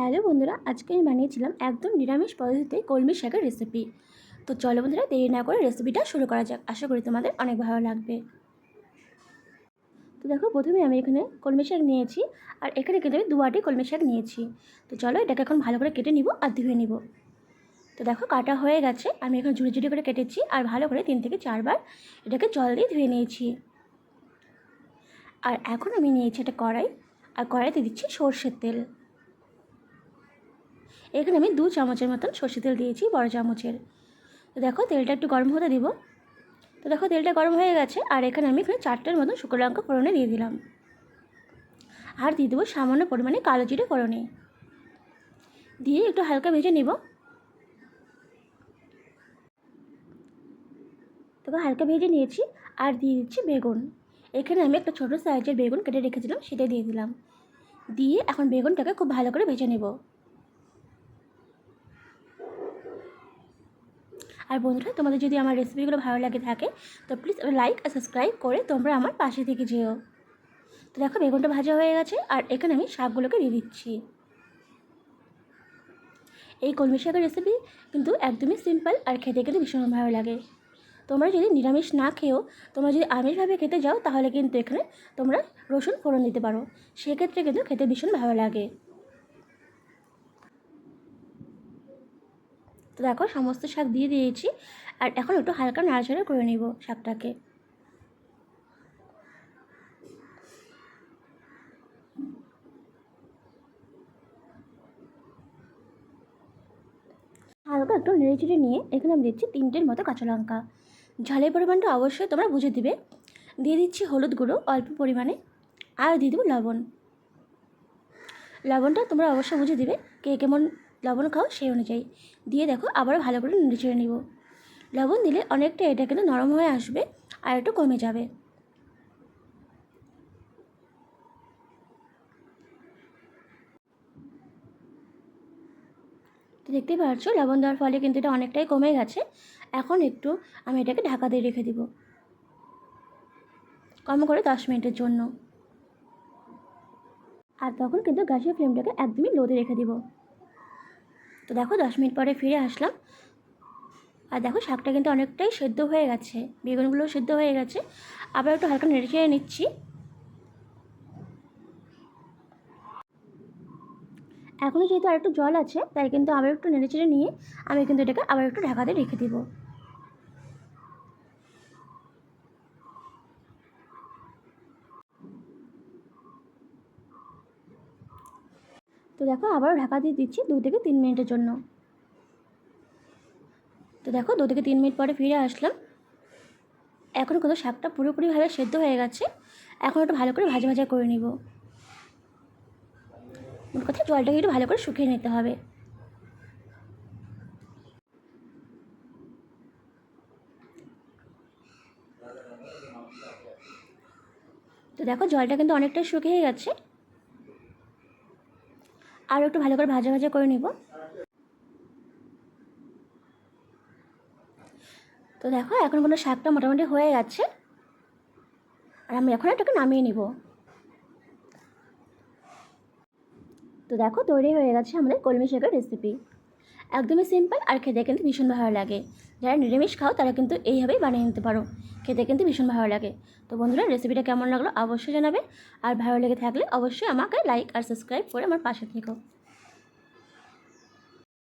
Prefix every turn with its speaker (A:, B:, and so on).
A: Hello বন্ধুরা, আজকে আমি বানিয়েছিলাম একদম নিরামিষ পদ্ধতিতে কলমি শাকের রেসিপি। তো চলো বন্ধুরা, দেরি না করে রেসিপিটা শুরু করা যাক। আশা করি তোমাদের অনেক ভালো লাগবে। তো দেখো, প্রথমে আমি এখানে কলমি শাক নিয়েছি, আর এখানে কিন্তু আমি 2 বাটি কলমি শাক নিয়েছি। তো চলো এটাকে এখন ভালো করে কেটে নিব আর ধুয়ে নিব। তো দেখো, কাটা হয়ে গেছে। আমি এখন ঝুড়ি ঝুড়ি করে কেটেছি আর ভালো করে 3 থেকে 4 বার এটাকে জল দিয়ে ধুয়ে নিয়েছি। আর এখন আমি নিয়েছি একটা কড়াই, আর কড়াইতে দিচ্ছি সর্ষের তেল। এখানে আমি 2 চামচের মতন সর্ষের তেল দিয়েছি, বড় চামচের। তো দেখো, তেলটা একটু গরম হতে দিব। তো দেখো, তেলটা গরম হয়ে গেছে, আর এখানে আমি 4টের মতন শুকনো লঙ্কা ফোড়নে দিয়ে দিলাম। আর দিয়ে দেবো সামান্য পরিমাণে কালো জিরে ফোড়নে, দিয়ে একটু হালকা ভেজে নেব। তো হালকা ভেজে নিয়েছি, আর দিয়ে দিচ্ছি বেগুন। এখানে আমি একটা ছোটো সাইজের বেগুন কেটে রেখেছিলাম, সেটা দিয়ে দিলাম। দিয়ে এখন বেগুনটাকে খুব ভালো করে ভেজে নেব। আর বন্ধুরা, তোমাদের যদি আমার রেসিপিগুলো ভালো লাগে থাকে তো প্লিজ লাইক আর সাবস্ক্রাইব করে তোমরা আমার পাশে থেকে যেও। তো দেখো, বেগুনটা ভাজা হয়ে গেছে, আর এখানে আমি শাকগুলোকে দিয়ে দিচ্ছি। এই কলমি শাকের রেসিপি কিন্তু একদমই সিম্পল, আর খেতে কিন্তু ভীষণ ভালো লাগে। তোমরা যদি নিরামিষ না খেয়েও তোমরা যদি আমিষভাবে খেতে যাও, তাহলে কিন্তু এখানে তোমরা রসুন ফোড়ন দিতে পারো, সেক্ষেত্রে কিন্তু খেতে ভীষণ ভালো লাগে। তো দেখো, সমস্ত শাক দিয়ে দিয়েছি, আর এখন একটু হালকা নাড়াচাড়া করে নিব শাকটাকে। হালকা একটু নেড়েচেড়ে নিয়ে এখানে আমি দিচ্ছি 3টের মতো কাঁচা লঙ্কা। ঝালের পরিমাণটা অবশ্যই তোমরা বুঝে দিবে। দিয়ে দিচ্ছি হলুদ গুঁড়ো অল্প পরিমাণে, আর দিয়ে দেবো লবণ। লবণটা তোমরা অবশ্যই বুঝে দিবে, কে কেমন লবণ খাও সেই অনুযায়ী। দিয়ে দেখো, আবারও ভালো করে নেড়েচেড়ে নিব। লবণ দিলে অনেকটা এটা কিন্তু নরম হয়ে আসবে, আর একটু কমে যাবে। তো দেখতেই পাচ্ছ, লবণ দেওয়ার ফলে কিন্তু এটা অনেকটাই কমে গেছে। এখন একটু আমি এটাকে ঢাকা দিয়ে রেখে দিব, কম করে 10 মিনিটের জন্য। আর তখন কিন্তু গ্যাসের ফ্লেমটাকে একদমই লোতে রেখে দিব। তো দেখো, 10 মিনিট পরে ফিরে আসলাম, আর দেখো শাকটা কিন্তু অনেকটাই সেদ্ধ হয়ে গেছে, বেগুনগুলোও সেদ্ধ হয়ে গেছে। আবার একটু হালকা নেড়ে চেড়ে নিচ্ছি। এখনও যেহেতু আর একটু জল আছে, তাই কিন্তু আবার একটু নেড়ে চেড়ে নিয়ে আমি কিন্তু এটাকে আবার একটু ঢাকা দিয়ে রেখে দিব। তো দেখো, আবারও ঢাকা দিয়ে দিচ্ছি 2 থেকে 3 মিনিটের জন্য। তো দেখো, 2 থেকে 3 মিনিট পরে ফিরে আসলাম। এখন কিন্তু শাকটা পুরোপুরিভাবে সেদ্ধ হয়ে গেছে। এখন একটু ভালো করে ভাজা ভাজা করে নিব। মোট কথা, জলটাকে একটু ভালো করে শুকিয়ে নিতে হবে। তো দেখো, জলটা কিন্তু অনেকটাই শুকিয়ে গেছে। আর একটু ভালো করে ভাজা ভাজা করে নিব। তো দেখো, এখন কোনো শাকটা মোটামুটি হয়ে গেছে, আর আমি এখন এটাকে নামিয়ে নিব। তো দেখো, তৈরি হয়ে গেছে আমাদের কলমি শাকের রেসিপি। একদমই সিম্পল, আর খেতে কিন্তু ভীষণ ভালো লাগে। যারা নিরামিষ খাও তারা কিন্তু এইভাবেই বানিয়ে নিতে পারো, খেতে কিন্তু ভীষণ ভালো লাগে। তো বন্ধুরা, রেসিপিটা কেমন লাগলো অবশ্যই জানাবে, আর ভালো লেগে থাকলে অবশ্যই আমাকে লাইক আর সাবস্ক্রাইব করে আমার পাশে থেকো।